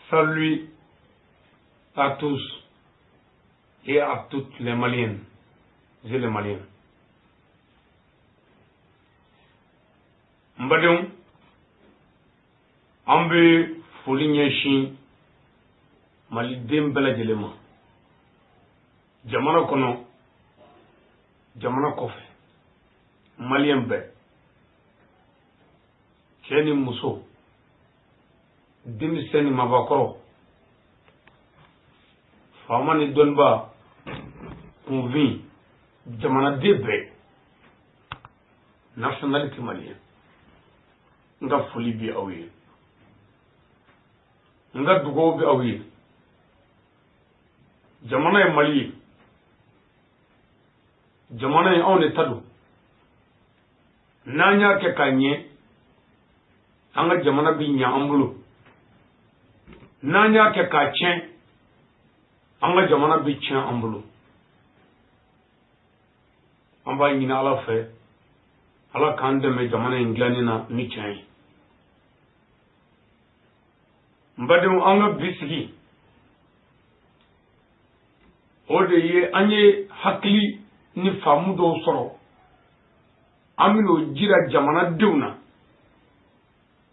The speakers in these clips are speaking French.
Salut à tous et à toutes les Maliennes et les Maliens. Mbadon, ambe folignachin Mali dembela jelema. Jamana kono, jamana kofe. Malien be. Keni muso. Demiseni mabakoro. Famani donba. Convin. Jamana debe. Nationalité malien. Nga foli bi awiye. Nga dugo bi awiye. Jamana e Mali. Jamana e on tadu. Nanya ke kanye. Anga jamana bi nya ambulo. Nanya ke ka chen. Anga jamana bi chen ambulo. Amba ngina ala fe. Ala kande me jamana inglani na ni chen. Mbadum anga bisigi. Ode ye anye hakli ni famu do soro. Amino jira jamana dewna.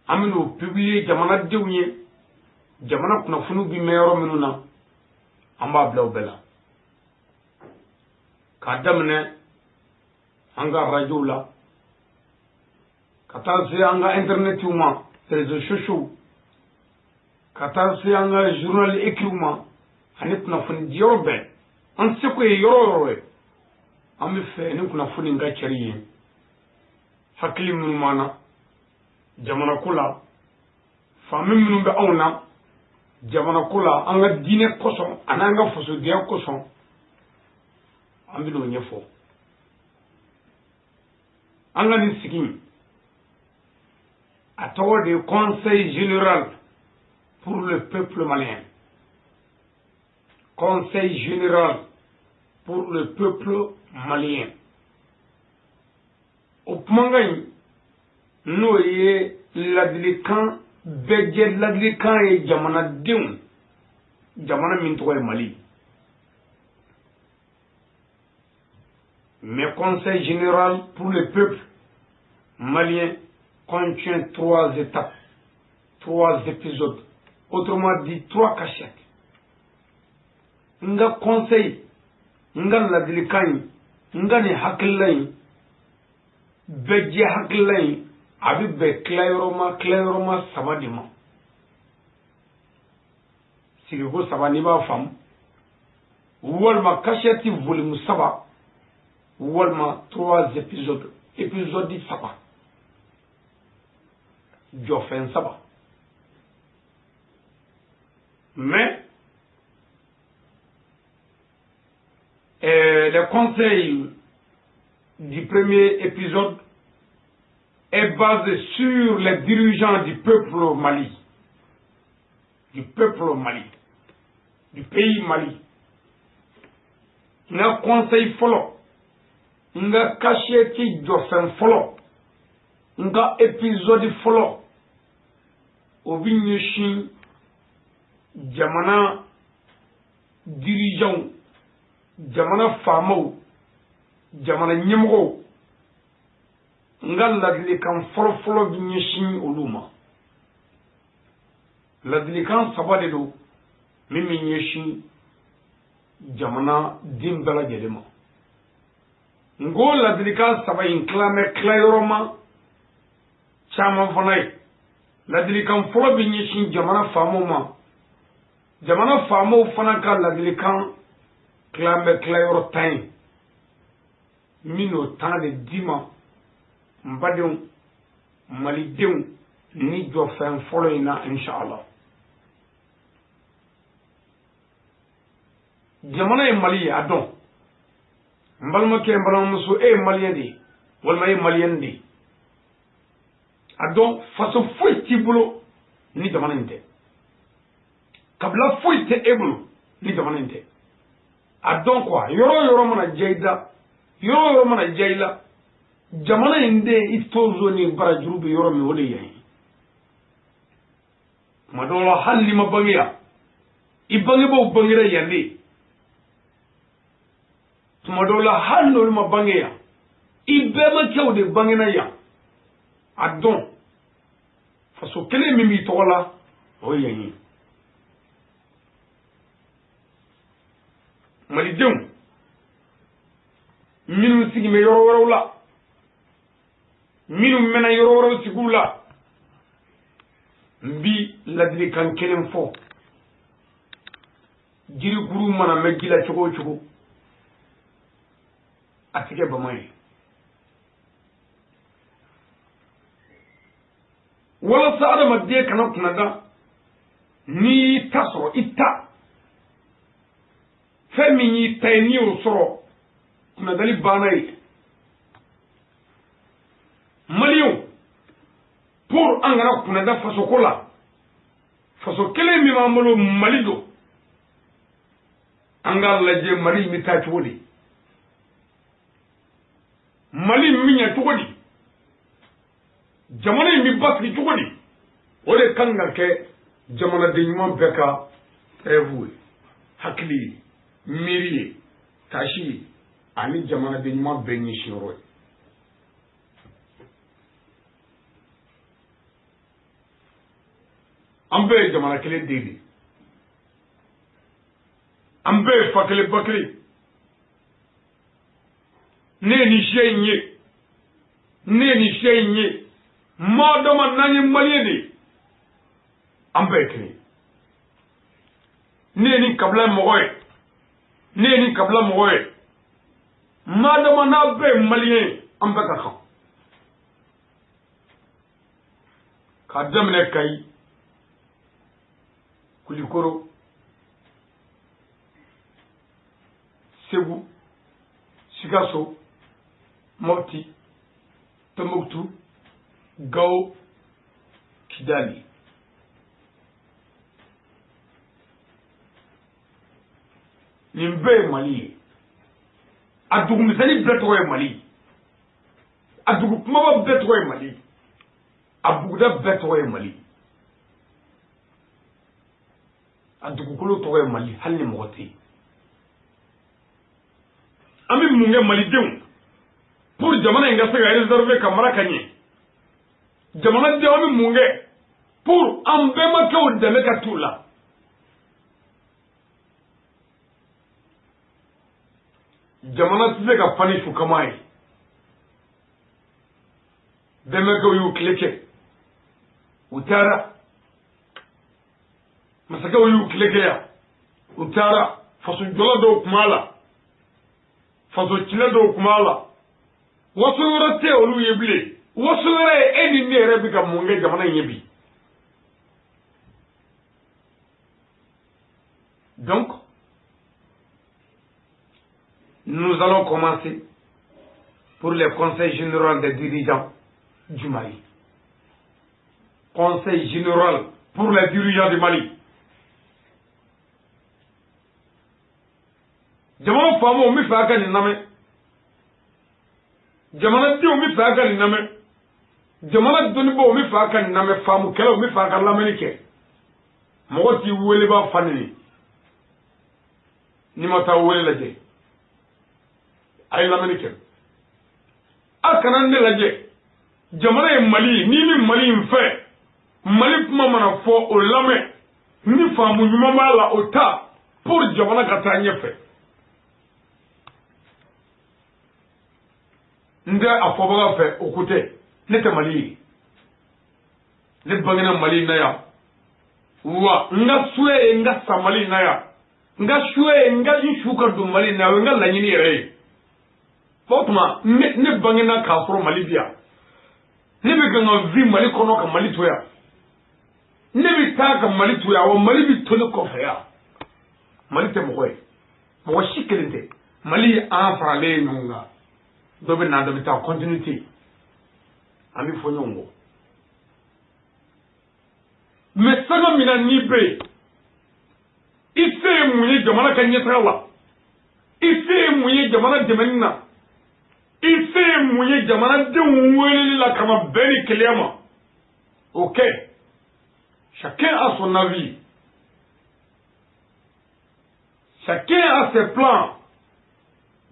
Amino publier jamana dewnye. Jamana kuna funu bi meyoro minuna. Amba bla bela. Kadamne anga radio la. Katanse anga internet uma, réseaux sociaux. Katanse anga journal écrit uma. Ani kuna funu dioro ben. An se ko yoro ami fe ni kuna funi nga chariye hakli mun mana jamana kula fami mun be awna jamana kula anga dine koson ananga foso dia koson ambi do nyefo anga ni sigin atawo de conseil général pour le peuple malien. Conseil général pour le peuple malien. Au Pmangay, nous y l'adlikan, bedje l'adlikan et Jamana Dioun, Jamana Mintoy Mali. Mais Conseil général pour le peuple malien contient 3 étapes, 3 épisodes, autrement dit 3 cachettes. Nga conseil nga ladilikan nga ni hakilai beje hakilai abi be clairement sabadima sigo sabani ba fam wolma kashati volume 7 wolma 3 épisodes épisode 7 jofen 7 mais le conseil du premier épisode est basé sur les dirigeants du peuple Mali. Du peuple Mali. Du pays Mali. Nga conseil follow. Nga kacheti jofen follow. Nga épisode follow. Obinyeshin jamana dirigeant jamana famo jamana nyemgo ngal ladli kan folo bi nyeshin uluma ladli kan sabade do mimi nyeshin jamana dimbala gelema ngo ladli kan sabay clame clairement chama fonay ladli kan folo bi nyeshin jamana famo ma jamana famo fana kan ladli kan Clambe clairo tain mino tan de dima mbadon malidon ni do fen foloina inshallah jamana e mali adon mbalma ke mbalma muso e malien di walma e malien di adon façon foi tibulo ni jamana inte kabla foi te ebulu ni jamana inte adon quoi yoro mana jaida yoro mana jaila jamana inde istozo ni barajuru be yoro mi wole yayi madola halli mabangiya ibangi bo bangira yande madola hallo mabangiya ibema kewde bangina ya adon faso kele mimi tola o yanyi malidew minu sigi me yoro woro la minu mena yoro woro sigula mbi ladri kan kelen fo jiri guru mana megila chogo chogo atike bamay wala saada madde kana kunada ni tasoro itta femi ni tayni usoro kunada li banay malion pour angara kunada faso kola faso kele mi mamalo malido angal laje mali mi ta chodi mali minya chodi jamana mi baski chodi ore kanga ke jamana de nyuma beka evu hakli miri tashi ani jamana de nyuma benyi shiro ambe jamana kele didi ambe fakele bakri ne ni shenye madama nani maliyedi ambe kele ne ni kabla mogoy madama na be maliyen ambe ka kadamne kai kulikoro Segu, Sikaso, Mopti, Tombouctou, Gao, Kidali. Nimbe Mali. Adugu misali betwe Mali. Adugu kumaba betwe Mali. Abuguda betwe Mali. Adugu kulu towe Mali hali mwati. Ami munge malidew pour jamana inga sega réserver kamara kanye jamana de ami munge pour ambema ke odele ka tula jamana tise ka fani fu kamai deme ko yu kleke utara masaka yu kleke ya utara fasu jola do kumala faso chile do kumala wasu yorate olu yeble wasu yore eni ne rebi ka munge jamana yebi donc nous allons commencer pour les conseils généraux des dirigeants du Mali. Conseil général pour les dirigeants du Mali. Jamana famo mi fa ka ni name jamana ti o mi fa ka ni name jamana doni bo mi fa ka ni name famu kala mi fa ka lamani ke mo ti wele ba fanini ni mata wele laje ay lamani ke akana ne laje jamana e Mali ni mi Mali mfe Mali kuma mana fo o lame ni famu nyuma mala o ta pour jamana ka ta nyefe nde afobaga fe okute nete Mali le bangina Mali na ya wa nga suwe nga sa Mali na ya nga suwe nga inshuka do Mali na nga lanyini yere fotuma ne bangina ka foro Mali dia ne be ganga vi Mali kono ka Mali toya ne bi ta ka Mali toya wa Mali bi tole ko fe ya Mali te mo shikelinte Mali en frale nunga dobe na dobe ta continuité ami fonyongo mais saga mina nibe ife muye jamana kanyetrawa ife muye jamana demenna ife muye jamana de wele la kama beni kelema ok Chacun a son avis. Chacun a ses plans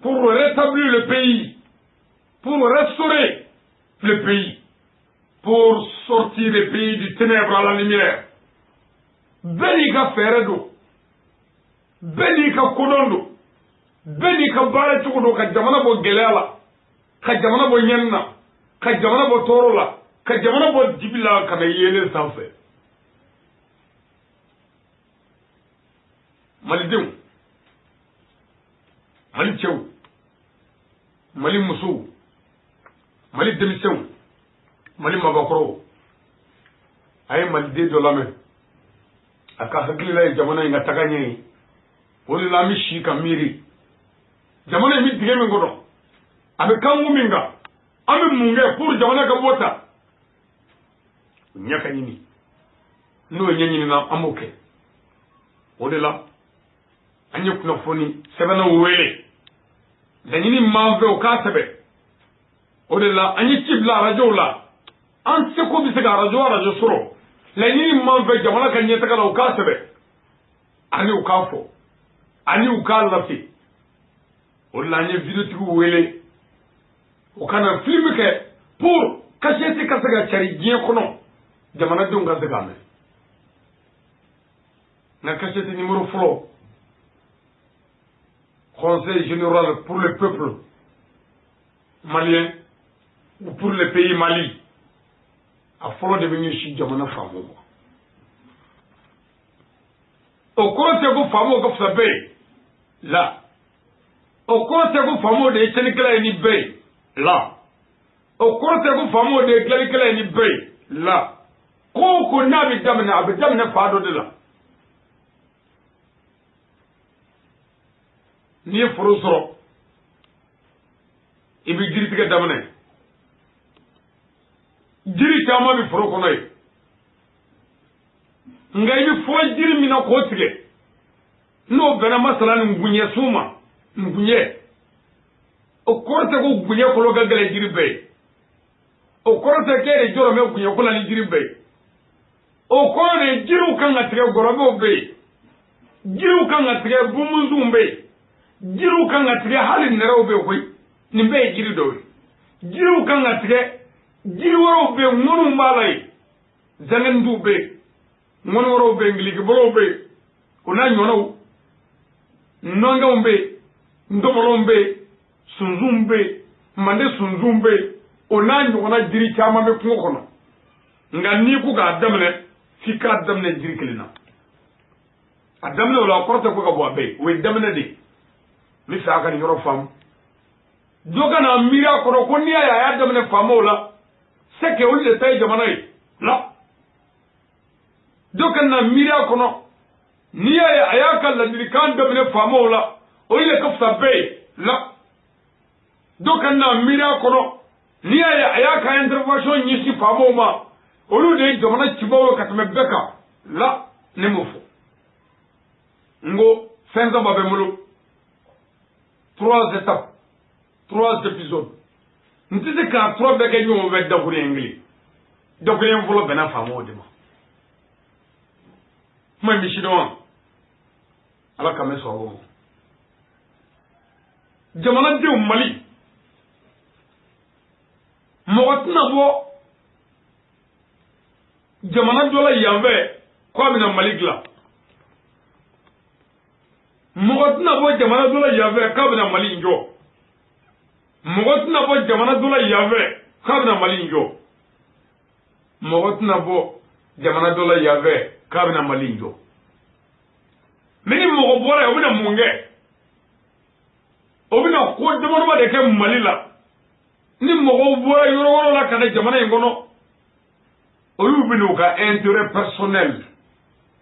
pour rétablir le pays, pour restaurer le pays, pour sortir le pays du ténèbre à la lumière. Benika Ferredo, Benika Kodondo, Benika Barachudo, Kajamana Bo Gelala, Kajamana Bo Yenna, Kajamana Bo Torola, Kajamana Bo Dibila, Kanayele Sanfe. Malidou, Mali Tchou, Mali Moussou, Mali Demission, Mali Mabakro, Aye Malide de la main. Aka hakilila jamana inga takanye woli la mi shika miri jamana mi dige mi ngodo abe kangu minga abe munge pour jamana ka bota nyaka nyini no nyenyi na amoke woli la anye kuna foni sebana wele da nyini manve o ka sebe woli la anye kibla radio la an se ko bi se ga radio soro la nyini manve jamana ka nyeta kala o ka sebe ani o ka fo ani o ka lafi woli la anye video tigu wele o kana film ke pour kasheti kasaga chari gien kono jamana de ngal daga me na kasheti numéro flo conseil général pour le peuple malien ou pour le pays Mali a folo de venir chez jamana famo au conseil go famo go sabe là au conseil go famo de tenikala ni be là au conseil go famo de tenikala ni be là ko na bi damna fado de la ni foro soro ibi jiri tiga damne jiri chama bi foro kono yi ngai bi fo jiri mina ko tige no bena masala ngunye suma ngunye o korte ko gunye ko lo gagale jiri be o korte ke de joro me gunye ko la ni jiri be o korte jiru kan atige gorobe be jiru kan atige bumunzu be jiru kan atige halin nero be koy ni be jiri do jiru kan atige jiri woro be ngonu malay zangen du be ngonu woro be ngiliki bolo be ona nyono nonga umbe ndomoro umbe sunzumbe mande sunzumbe ona nyona jiri chama be kungo kono nga ni ku ga damne fika damne jiri kelina adamne wala korte ko ga bo be we damne de mi sa ka ni yoro fam joga na mira kono ko ni ya damne famola seke ulle tay jamana yi la joga na mira kono ni ya ayaka la dirikan damne famola ulle ka sabe la joga na mira kono ni ya ayaka intervention ni si famoma olu de jamana cibawo katme beka la ne mufo ngo senza babe mulu 3 étapes 3 épisodes ntise ka 3 beke nyo be da kuri engli da kuri envolo bena famo de ma mi shido ala kame so jamana de Mali mogatna bo jamana dola yambe ko amina Mali gla mogatna bo jamana dola yambe ka amina Mali njo mogatna bo jamana dola yambe ka amina Mali njo mogatna bo jamana dola yambe ka amina Mali njo mini mogo bora obina munge obina ko demoro ba de ke Mali la ni mogo bora yoro woro la kana jamana ngono olu binu ka intérêt personnel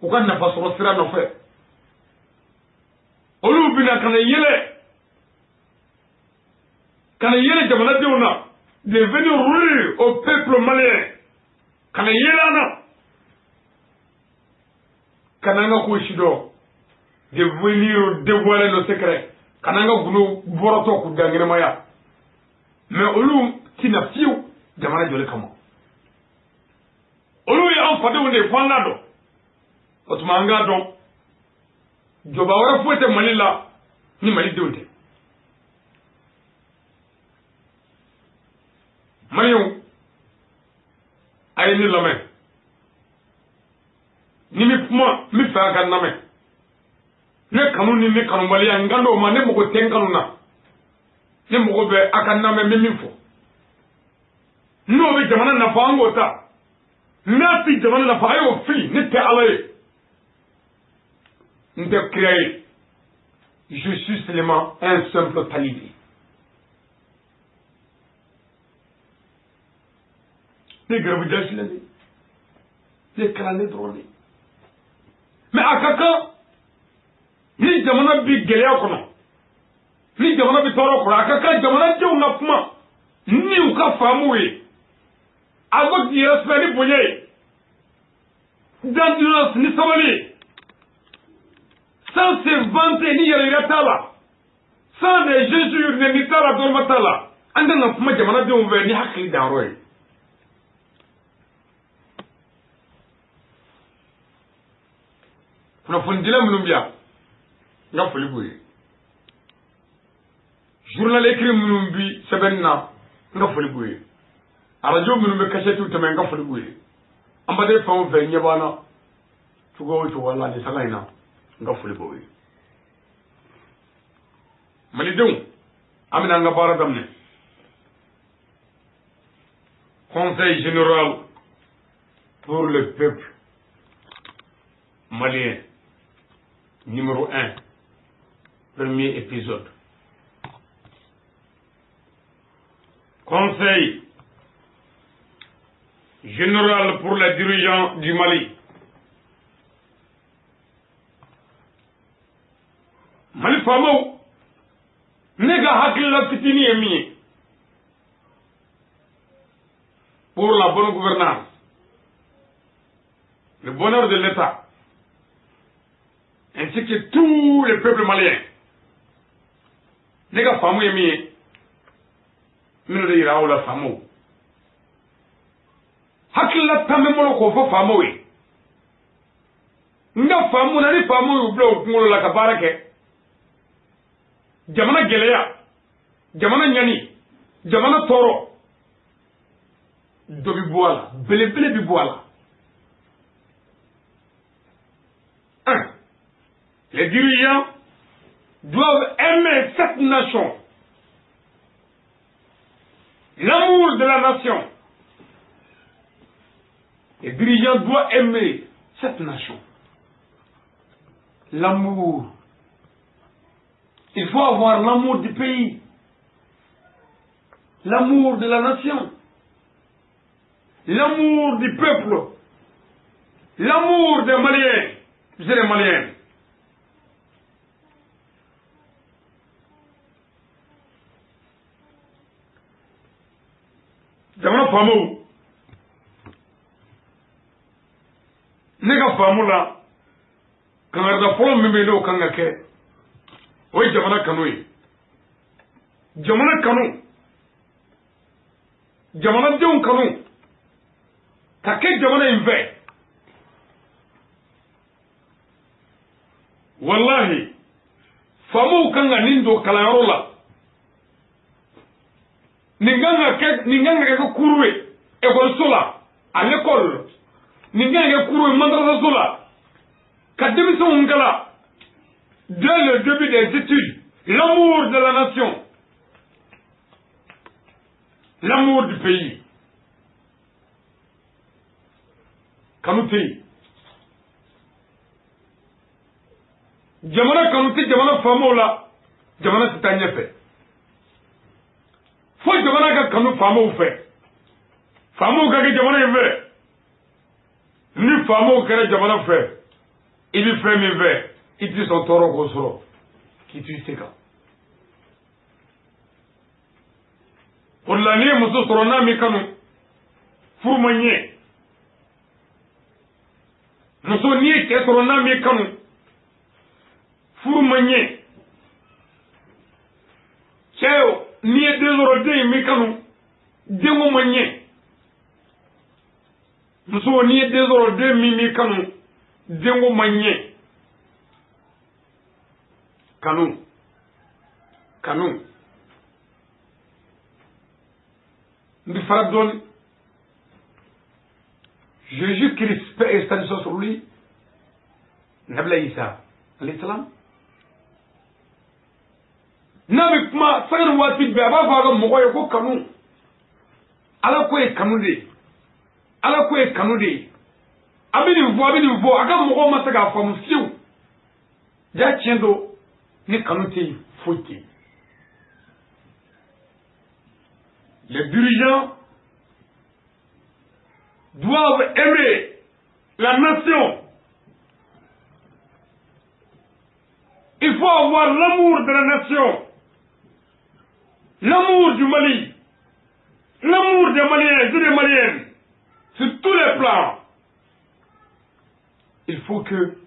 ou ka na façon sira no fe olu bina kana yele jamana deuna de venir ruer au peuple malien kana yele ana kana nga ko shido de venir dévoiler le secret kana nga gunu boroto ku dangere maya mais olu tina fiu jamana jole kama olu ya an fade wonde fannado o tuma an k'a dɔn jɔba wɛrɛ foyi tɛ Mali la ni malidenw tɛ. Maliɲɛnw a ye ne lamɛn ni mi kuma n bɛ fɛ a ka lamɛn ne kanu ni ne kanubaliya n kan d'o ma ne mago tɛ n kanu na ne mago bɛ a ka lamɛn n bɛ min fɔ n'o bɛ jamana nafa an k'o ta n'a ti jamana nafa a y'o fili ne tɛ Ala ye n tɛ kira ye je suis seulement un simple talibé. Ne garabu jasi la de ne kalanden dɔrɔn de mais a ka kan ni jamana bi gɛlɛya kɔnɔ ni jamana bi tɔɔrɔ kɔnɔ a ka kan jamanadenw ka kuma ni u ka faamu ye avec du respect ni bonya ye d'endurance ni sabali ye sans se vanter ni yɛrɛ yɛrɛ t'a la sans des Jésus ni t'a la dɔrɔmɛ t'a la an kan ka kuma jamanadenw fɛ ni hakili danyɔrɔ ye. Kunnafonidila minnu bɛ yan n ka foli b'u ye journal écrit minnu bi sɛbɛnni na n ka foli b'u ye radio minnu bɛ kasɛtiw tɛmɛ n ka foli b'u ye anbaden fɛn o fɛn ɲɛ b'an na cogo o cogo la nin sanga in na n ka foli b'u ye malidenw an bɛna an ka baara daminɛ conseil général pour le peuple malien numéro 1, premier épisode. Conseil général pour les dirigeants du Mali. Mali Famo, nega hakila fitini emi pour la bonne gouvernance, le bonheur de l'État, ainsi que tous les peuples maliens. Nega famu yemi mino de ira wala famu hakilla tambe molo ko fo famu wi nga famu na ni famu yu blo ngolo la ka barake jamana geleya jamana nyani jamana toro do bi boala bele bele bi boala. Les dirigeants doivent aimer cette nation, l'amour de la nation. Les dirigeants doivent aimer cette nation, l'amour. Il faut avoir l'amour du pays, l'amour de la nation, l'amour du peuple, l'amour des Maliens, des Maliens. Jamana faamu ne ka faamu la kangarida fɔlɔ min bɛ yen n'o kan ka kɛ o ye jamana kanu ye jamana kanu jamanadenw kanu ka kɛ jamana in fɛ wallahi faamuw kan ka nin don kalanyɔrɔ la nin kan ka kɛ kuru ye ekɔliso la à l'école nin kan ka kɛ kuru ye madrasaso la ka denmisɛnw kala dès le début des études l'amour de la nation l'amour du pays kanu tɛ yen jamana kanu tɛ jamana faamaw la jamana tɛ taa ɲɛfɛ fo jamana ka kanu faamaw fɛ faamaw ka kɛ jamana in fɛ ni faamaw kɛra jamana fɛ i bɛ fɛn min fɛ i tɛ sɔn tɔɔrɔ k'o sɔrɔ k'i to i se kan o la n'i ye muso sɔrɔ n'a m'i kanu furu ma ɲɛ muso n'i ye cɛ sɔrɔ n'a m'i kanu furu ma ɲɛ cɛ n'i ye den sɔrɔ den in m'i kanu denko ma ɲɛ muso n'i ye den sɔrɔ den min m'i kanu dengo manye kanu ndi faradon Jésus-Christ paix et salut sur lui Nabila Isa alayhi salam nabi kuma sagar wati be aba fa ga mogo ko kanu ala ko e kanu de abini vo aga mogo ma saga fa musiu ja tiendo ni kanu te fouti les dirigeants doivent aimer la nation. Il faut avoir l'amour de la nation, l'amour du Mali, l'amour des Maliens et des Maliennes, sur tous les plans. Il faut que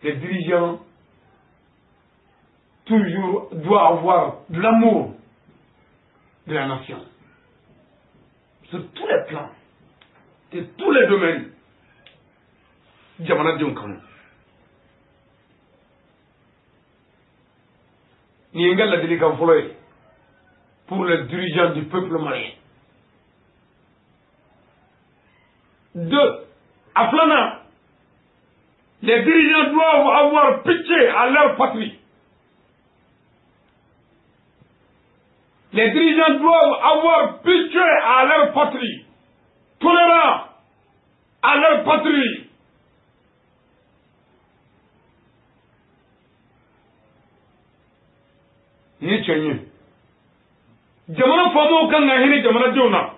les dirigeants toujours doivent avoir de l'amour de la nation, sur tous les plans. De tous les domaines, jamana denw kanu ni ye n ka ladilikan fɔlɔ ye pour les dirigeants du peuple malien. 2. A filanan, les dirigeants doivent avoir pitié à leur patrie. Les dirigeants doivent avoir pitié à leur patrie. Tolérant à leur patrie. Ni chenye. Jamana famo kan na hini jamana jona.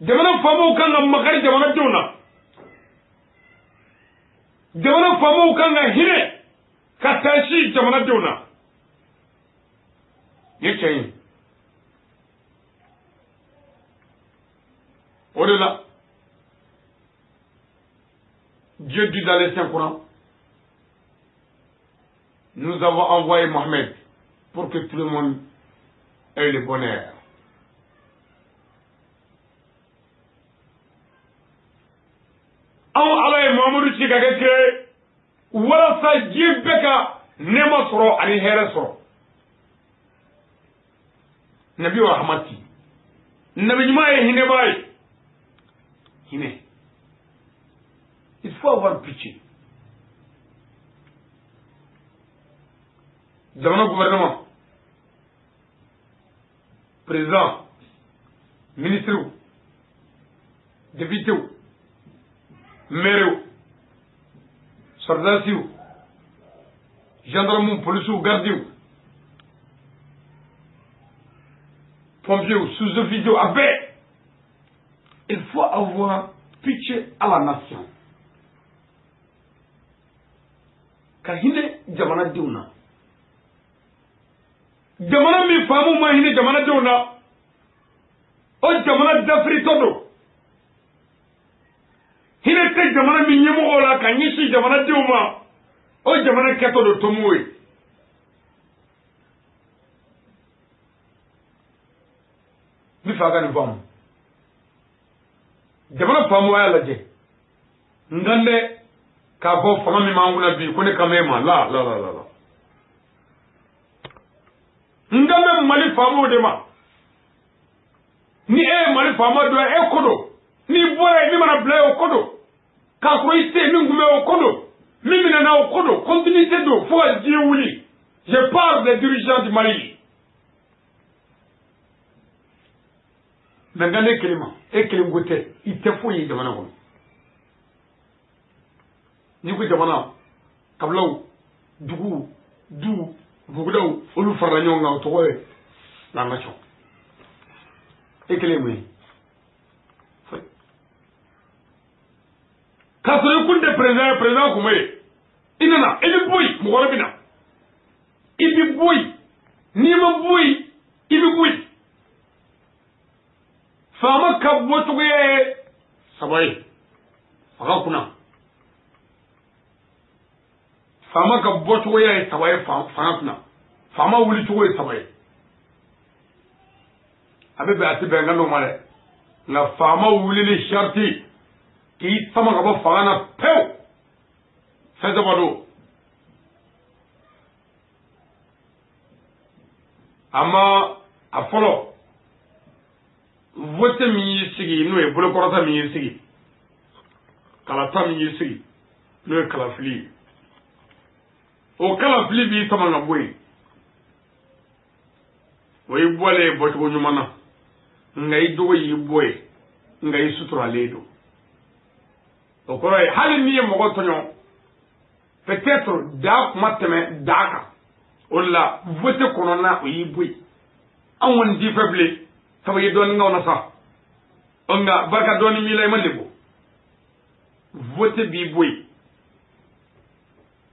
Jamana famo kan na makari jamana jona. Jamana famo kan na hini katashi jamana jona. Ni chenye. Au-delà, Dieu dit dans les Saint-Courans, nous avons envoyé Mohamed pour que tout le monde ait le bonheur. Allah est Mohamed Chikageke, voilà ça, Dieu beka, nema soro, ani here soro. Nabi wa Rahmati, Nabi Jumaye Hinebaye. Il faut avoir pitié. Dans le gouvernement, président, ministre, député, maire, soldat, gendarme, police, garde, pompier, sous-officier, abbé. Il faut avoir pitié à la nation. Kahine jamana diuna. Jamana mi famu mahine jamana diuna. O jamana dafri todo. Hine te jamana mi nyemo ola kanyishi jamana diuma. O jamana keto do tomwe. Mi faga ni famu. Jamana famu ya laje ngande ka bo fama mi manguna bi ko ne kamema la ngame mali famu de ma ni mali famu do kodo ni boye ni mana ble kodo ka ko ite mi ngume kodo mi mina na kodo continuité do fo di wuli. Je parle des dirigeants du Mali. Nangane kelima kelim gote ite foyi jamana ko ni ko jamana kablaw dugu bugudaw olu farra nyonga to ko la nation kelimi ka so kunde président ko may inana eli boy mo wala bina ibi boy ni ma boy ibi boy fama kabbo tuye sabai faka kuna fama kabbo tuye sabai faka kuna fama wuli tuye sabai abe be ati be ngano male na fama wuli li sharti k'i sama ka bɔ fanga na pewu fɛn saba don ama a fɔlɔ vote min y'i sigi n'o ye bolokɔrɔta min y'i sigi kalata min y'i sigi n'o ye kalafili ye o kalafili b'i sama ka bɔ yen o y'i bɔlen bɔcogo ɲuman na nka i dogo y'i bɔ ye nka i suturalen don o kɔrɔ ye hali n'i ye mɔgɔ tɔɲɔ peut-être da kuma tɛmɛ da kan o la vote kɔnɔna o y'i bɔ yen an kɔni t'i fɛ bilen sabu i ye dɔɔnin k'aw na sa nka barika dɔɔnin b'i la i ma lebu vote b'i bɔ yen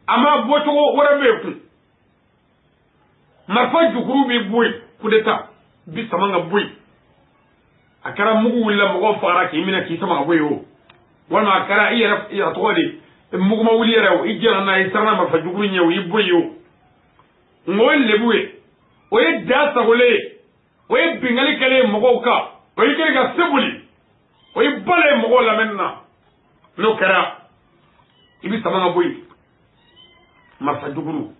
a ma bɔcogo wɛrɛ bɛ yen kun marifa jukuru b'i bɔ yen coup d'état bi sama ka bɔ yen a kɛra mugu wulila mɔgɔw fagara k'i minɛ k'i sama ka bɔ yen o walima a kɛra i yɛrɛ tɔgɔ de mugu ma wuli yɛrɛ o i jɛna n'a ye siranna marifa jukuru ɲɛ o y'i bɔ yen o nka o ye lebu ye o ye da sagolen ye o ye bingali kɛlen ye mɔgɔw kan o ye kɛlen ka se boli o ye bala ye mɔgɔw lamɛnni na n'o kɛra i bi sama ka bɔ yen marifa jukuru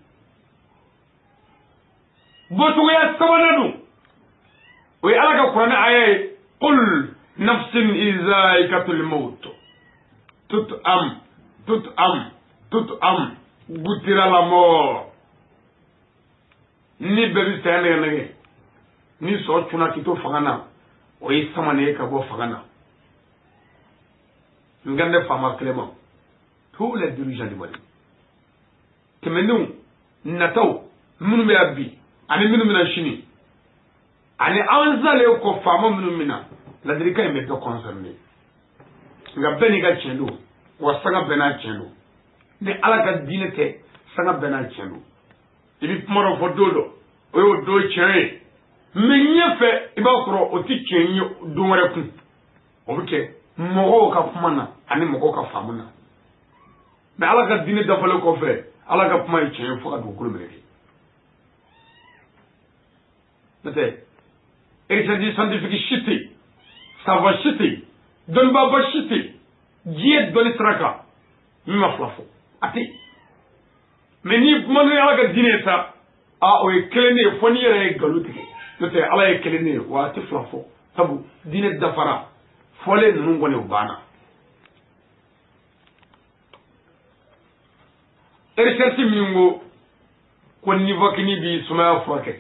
bɔcogoya sabanan dun o ye ala ka kuranɛ aya ye qul nafsin izaikatul maut tut'am goûtera la mort ni bɛɛ bi saya nɛgɛ nɛgɛ ni sɔn cunna k'i to fanga na o ye sama ne ye ka bɔ fanga na n kan tɛ faama kelen ma tous les dirigeants du Mali tɛmɛnenw nataw minnu bɛ yan bi ani minnu bɛna sini ani an salen kɔ faama minnu bɛna ladilikan in bɛ bɛɛ concerné nka bɛɛ n'i ka tiɲɛ don wa sanga bɛɛ n'a tiɲɛ don ni ala ka diinɛ tɛ sanga bɛɛ n'a tiɲɛ don i bɛ kuma dɔ fɔ don dɔ o y'o don tiɲɛ ye mɛ ɲɛfɛ i b'a sɔrɔ o tɛ tiɲɛ ye don wɛrɛ kun o bɛ kɛ mɔgɔw ka kuma na ani mɔgɔw ka faamu na mɛ ala ka diinɛ dafalen kɔfɛ ala ka kuma ye tiɲɛ ye fo ka dugukolo minɛ n'o tɛ recherche scientifique si tɛ yen savant si tɛ yen dɔnnibaaba si tɛ yen diɲɛ dɔnni sira kan min ma fila fɔ a tɛ yen mɛ ni kuma ni ala ka diinɛ ye sa o ye kelen de ye fo n'i yɛrɛ ye nkalon tigɛ n'o tɛ ala ye kelen de ye wa a tɛ fila fɔ sabu diinɛ dafara fɔlen ninnu kɔni o banna recherche min ko nivoquine bi sumaya furakɛ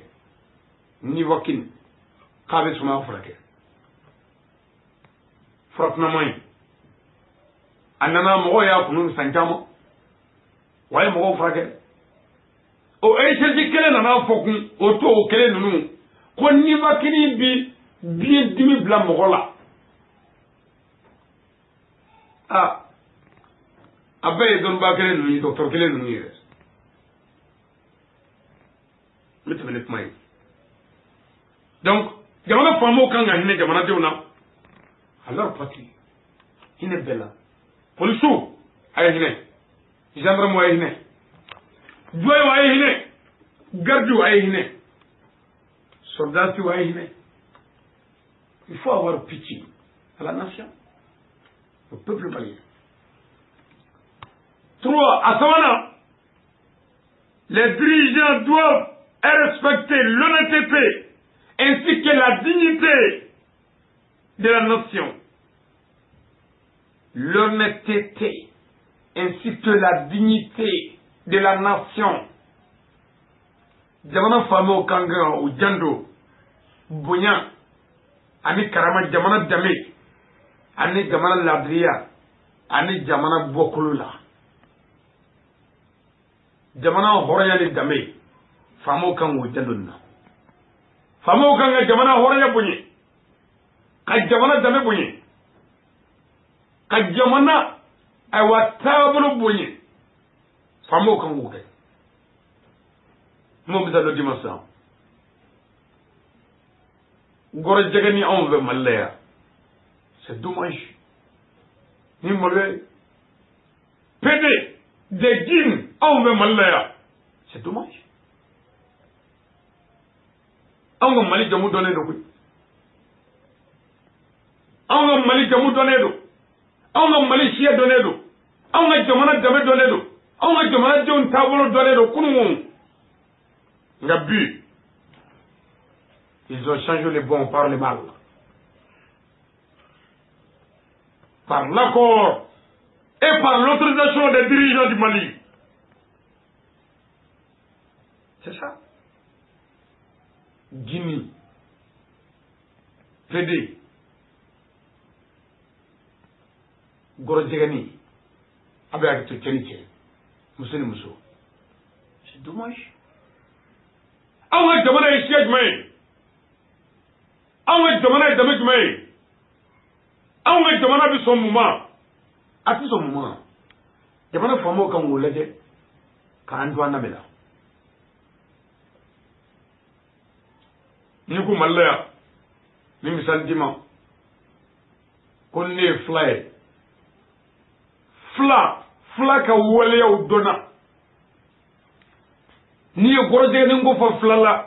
nivoquine k'a bɛ sumaya furakɛ furakunama in a nana mɔgɔw y'a kunu san caman wa a ye mɔgɔw furakɛ o recherche kelen nana fɔ kun o to o kelen ninnu ko nivoquine bi biɲɛ dimi bila mɔgɔ la a bɛɛ ye dɔnniba kelen ninnu ye dɔgɔtɔrɔ kelen ninnu ye dɛ n bɛ tɛmɛ ni kuma ye donc jamana faamaw kan ka hinɛ jamanadenw na à leur patrie hinɛ bɛɛ la polisiw a ye hinɛ gendarmew a ye hinɛ douaniers a ye hinɛ gardiw a ye hinɛ soldats a ye hinɛ il faut avoir pitié à la nation au peuple malien. 3. À ce moment-là, les dirigeants doivent respecter l'honnêteté ainsi que la dignité de la nation. L'honnêteté ainsi que la dignité de la nation. Jamana famo kanga ou jando bonya ani karama jamana dame ani jamana ladriya ani jamana bokulu la jamana horoya ni dame famo kan wo jandonna famo kan jamana horoya bunye ka jamana dame bunye ka jamana ay watabulu bunye famo kan wo kay mo bisa do dimasa goro jegani on ve malaya c'est dommage ni molé pédé des djinns on ve malaya c'est dommage on go mali jamu donné do ko on go mali jamu donné do anw ka Mali siya dɔnnen don anw ka jamana danbe dɔnnen don anw ka jamanadenw taabolo dɔnnen don kununw nka bi ils ont changé le bon par le mal par l'accord et par l'autorisation des dirigeants du Mali. C'est ça. Guinée, Fédé, Gorodjegani, avec Tchéniché, Mousseni Mousso. C'est dommage. Ah ouais, demandez à Chiaj May. Ah ouais, demandez à Damek May. Ah ouais, demandez à son moment. À tout son moment. Demandez à Famo quand vous l'avez, quand on doit en amener. Ni ko malaya ni misal dima ko ne fla ka wale ya dona ni goroje ni ngo fa flala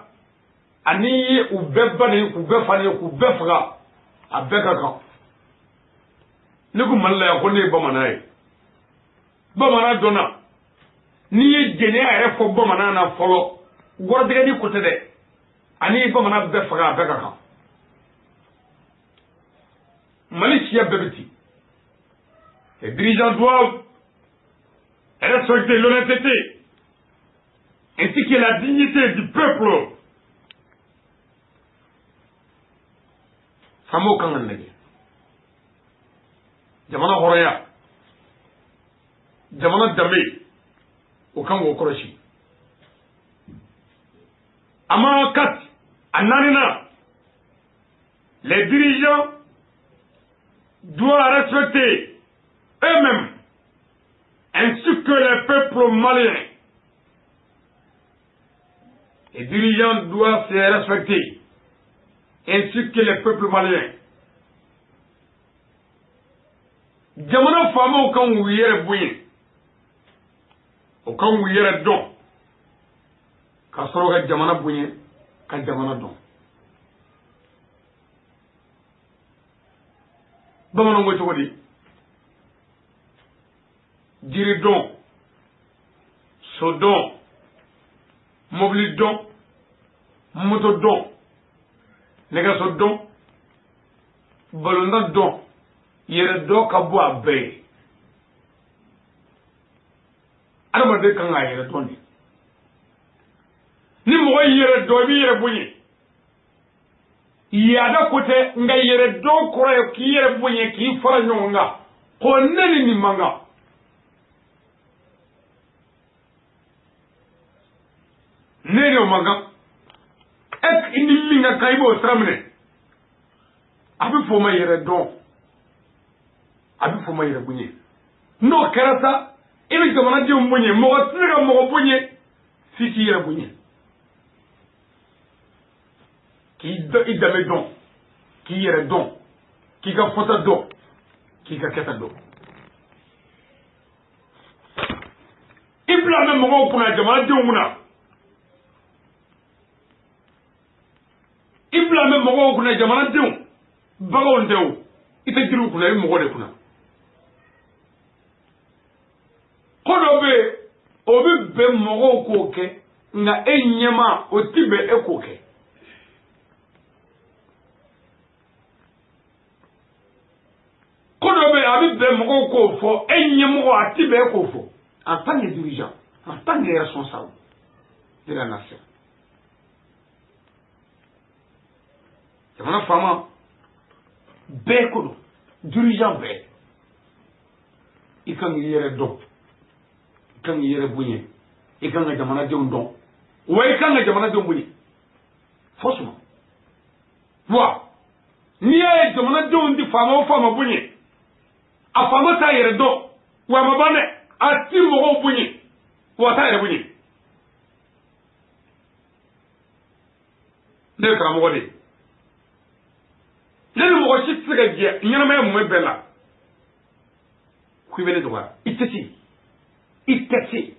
ani ubeba ni ku befa ni ku befra abeka ka ni ko malaya ko ne bamana dona ni jene ya fo bamana na folo goroje ni ko tede ani bamana bɛ faga a bɛɛ ka kan Mali siya bɛɛ bɛ ten les dirigeants doivent respecter l'honnêteté ainsi que la dignité du peuple famo kan ka lajɛ jamana hɔrɔnya jamana danbe o kan k'o kɔlɔsi ama kat Ananina, les dirigeants doivent respecter eux-mêmes ainsi que les peuples maliens. Les dirigeants doivent se respecter ainsi que les peuples maliens. Jamana fama au kan wiyere buye, au kan wiyere don, ka sɔrɔ ka jamana buye. Ka jamana dɔn bamananw ko cogo di jiri dɔn so dɔn mobili dɔn moto dɔn nɛgɛso dɔn balontan dɔn yɛrɛ dɔn ka bɔ a bɛɛ ye adamaden kan k'a yɛrɛ dɔn de ni mɔgɔ yɛrɛ dɔn i b'i yɛrɛ bonya yaada ko tɛ nka yɛrɛ dɔn kɔrɔ ye k'i yɛrɛ bonya k'i fara ɲɔgɔn kan ko ne ni nin man kan ne ni o man kan ni min ka kan i b'o sira minɛ a bɛ fɔ o ma yɛrɛ dɔn a bɛ fɔ o ma yɛrɛ bonya n'o kɛra sa i bɛ jamanadenw bonya mɔgɔ tɛ se ka mɔgɔ bonya f'i k'i yɛrɛ bonya k'i danbe dɔn k'i yɛrɛ dɔn k'i ka fɔta dɔn k'i ka kɛta dɔn i bila an bɛ mɔgɔw kunna jamanadenw kunna i bila an bɛ mɔgɔw kunna jamanadenw baganw tɛ o i tɛ jiriw kunna i bɛ mɔgɔ de kunna ko dɔ bɛ yen o bɛ bɛn mɔgɔw k'o kɛ nka e ɲɛma o ti bɛn e k'o kɛ a bɛ bɛn mɔgɔw k'o fɔ e ɲɛmɔgɔ a ti bɛn e k'o fɔ en tant que dirigeant en tant que responsable de la nation jamana faama bɛɛ ko don dirigeant bɛɛ i kan k'i yɛrɛ dɔn i kan k'i yɛrɛ bonya i kan ka jamanadenw dɔn wa i kan ka jamanadenw bonya fɔ suma wa n'i y'a ye jamanadenw ti faama o faama bonya a faama t'a yɛrɛ dɔn wa a ma ban dɛ a ti mɔgɔw bonya wa a t'a yɛrɛ bonya ne ye karamɔgɔ de ye ne ni mɔgɔ si tɛ se ka jɛ ɲɛnamaya mun bɛɛ la ko i bɛ ne dɔgɔya i tɛ se i tɛ se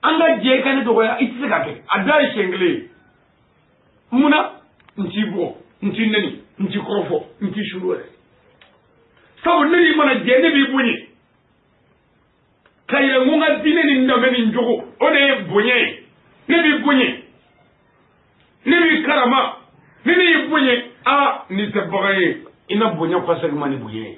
an ka jɛ i ka ne dɔgɔya i tɛ se ka kɛ a da ye siɲɛ kelen ye munna n t'i bugɔ n t'i nɛni n t'i kɔrɔfɔ n t'i suru yɛrɛ sabu niri mana je ne bi bunyi kayira ngunga dine ni ndame ni njogo one bunye ne bi bunye ne bi karama ne bi bunye a ni te bagaye ina bunye kwa sa mani bunye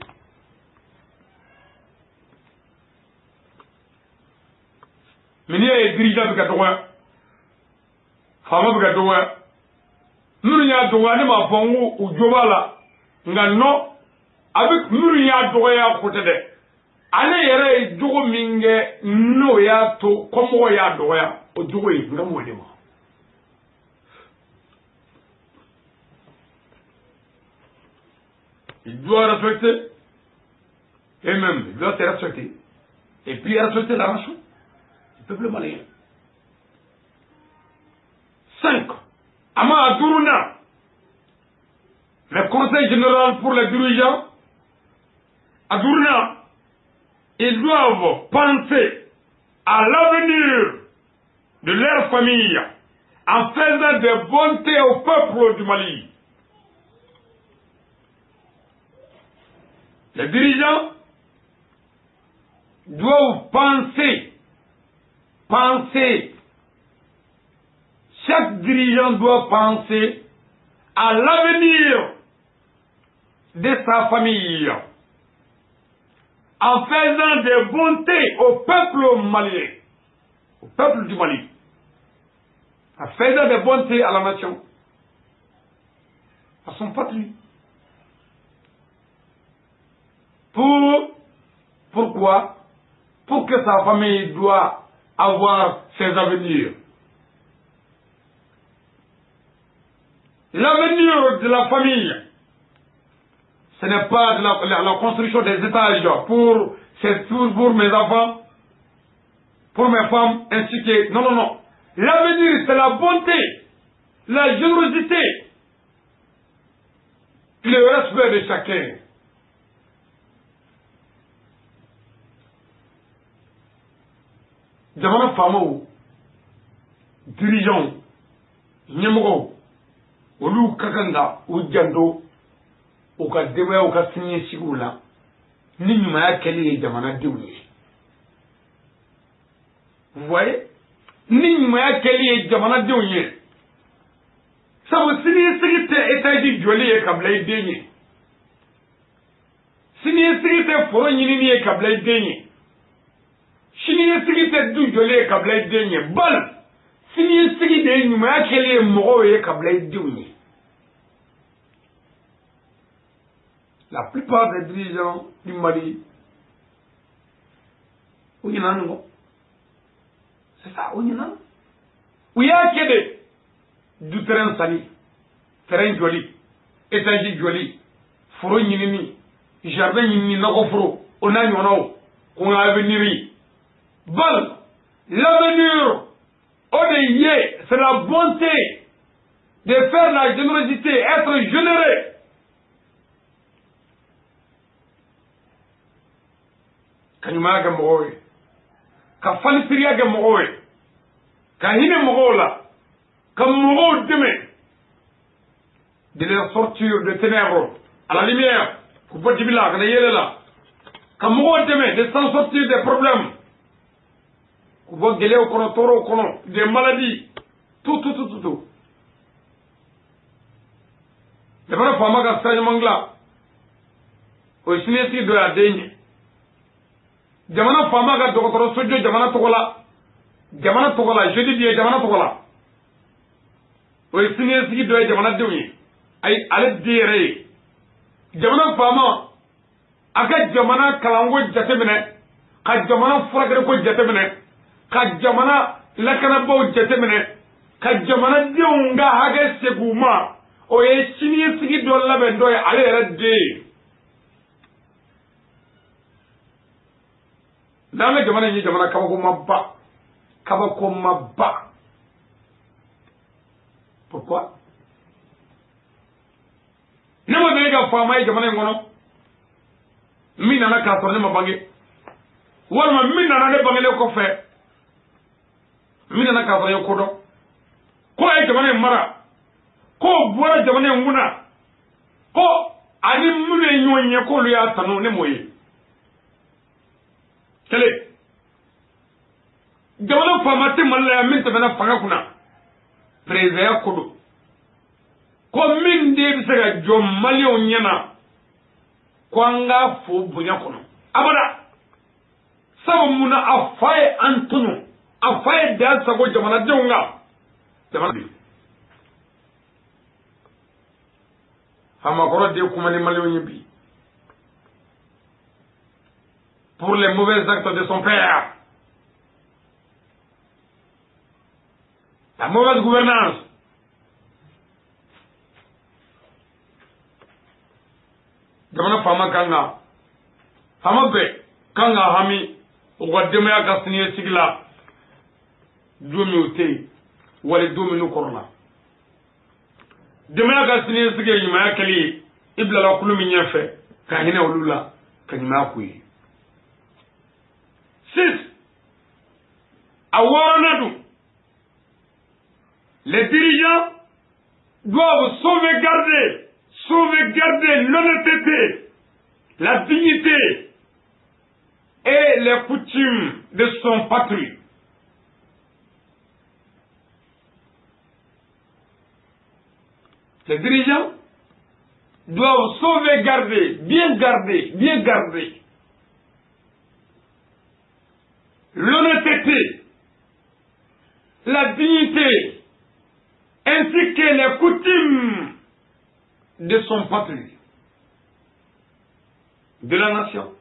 mini e dirija bi ka dowa fama bi ka dowa nunu nya dowa ne ma fongu ujobala nga no abi nunu nya dowa ya kutede ale yere jogo minge no ya to komo ya doya o jogo yi nga mo demo il doit respecter et même il doit se respecter et puis respecter la nation du peuple malien 5 ama aduruna le conseil général pour les dirigeants aduruna ils doivent penser à l'avenir de leur famille en faisant des bontés au peuple du Mali. Les dirigeants doivent penser, chaque dirigeant doit penser à l'avenir de sa famille en faisant des bontés au peuple malien, au peuple du Mali, en faisant des bontés à la nation, à son patrie. Pourquoi? Pour que sa famille doit avoir ses avenirs. L'avenir de la famille, ce n'est pas la construction des étages pour mes enfants, pour mes femmes, ainsi que... Non, non, non. L'avenir, c'est la bonté, la générosité, le respect de chacun. Jamana famaw, dirigeants, ñemogo, olu kakanga, u jando, u ka debaya u ka sinye sigu la, ni ɲumaya kɛli ye jamana denw ye. Vous voyez? Ni ɲumaya kɛli ye jamana denw ye. Sabu siniɲɛsigi tɛ etaji jɔli ye ka bila I den ye. Siniɲɛsigi tɛ foro ɲinini ye ka bila I den ye. Siniɲɛsigi tɛ du jɔli ye ka bila I den ye. Bal siniɲɛsigi de ye ɲumaya kɛli ye mɔgɔw ye ka bila I denw ye. La plupart des dirigeants du Mali, où y en a non? C'est ça, où y en a? Où y a du terrain sali, terrain joli, étage joli, foro nyinini, jardin nyinini nako foro, on a nyono, on a avenir. Bal, l'avenir, c'est la bonté de faire la générosité, être généreux. Kanyuma ga mogoy ka falsiriya ga mogoy ka hine mogola ka mogo deme de leur sortir de ténèbres à la lumière ku botibila kana yelela ka mogo deme de s'en sortir des problèmes ku bo gelew kono toro kono des maladies tout de bana fama ga sanya mangla o sinesi do ya denye jamana fama ga dokotoro sojo jamana togola je dis bien jamana togola o siniye sigi do jamana dewi ay ale dire jamana fama aka jamana kalango jatemene ka jamana furakere ko jatemene ka jamana lakana baw jatemene ka jamana deunga hage seguma o siniye sigi do labe do ale yere de Dame jamana yi jamana kabako mabba. Pourquoi? Ne mo bega fama yi jamana ngono. Mi nana ka torne mabange. Warma mi nana ne bangele ko fe. Mi nana ka torne ko do. Ko ay jamana mara. Ko bora jamana nguna. Ko ani mune nyonye ko lu ya tanu ne moye kele jamana famate malla min ta bana fanga kuna président kodo ko min de bi sega jom malion nyana ko anga fo bunya kono abada sabu muna afaye antunu afaye da sago jamana jonga jamana bi Hamakoro de Koumani Maliounibi. Pour les mauvais actes de son père. La mauvaise gouvernance. Jamana Fama Kanga. Fama Be. Kanga Hami. Ouademea Gastinier Sigla. 2 minutes. Wale 2 minutes corona. Demain ka sini sige nyuma kali ibla la kulu min yafe ka hina ulula ka nyuma kuyi 6 awaranadu les dirigeants doivent sauvegarder l'honnêteté, la dignité et les coutumes de son patrie. Les dirigeants doivent sauvegarder, bien garder l'honnêteté, la dignité, ainsi que les coutumes de son patrie, de la nation.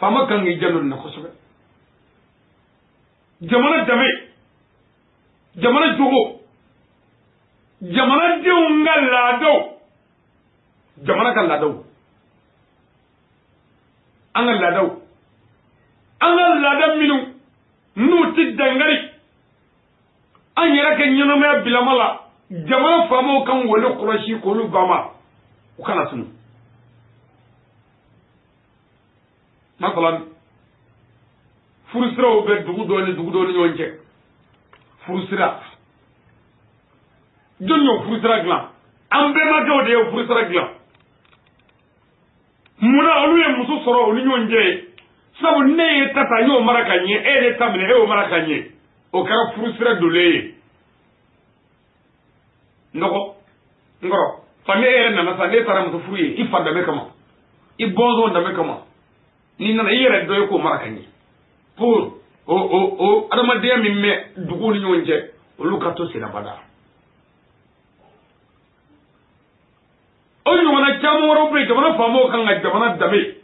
Fama kangi jalon na kosobe. Jamana dame. Jamana jogo. Jamana deunga lado. Jamana kan lado. Anga lado. Anga lada minu. Nuti dangari. Anyera ke nyono bilamala. Jamana famo kan wole kurashi kolu bama. Ukana sunu. Masalan furusira be dugu doni nyonje furusira jonyo furusira glan ambe ma do de furusira glan muna olu ye muso soro oni nyonje sabu ne tata nyo marakanye ele tamne e o marakanye o kara furusira dole ndoko ngoro fami ere na sa ne tara muso furuye ifanda me kama ibonzo ndame kama ni nana yere doy ko marakani pour adama de mi me dugu ni nyonje olu kato sina bada o nyona chamo woro be jamana famo kan ga jamana dame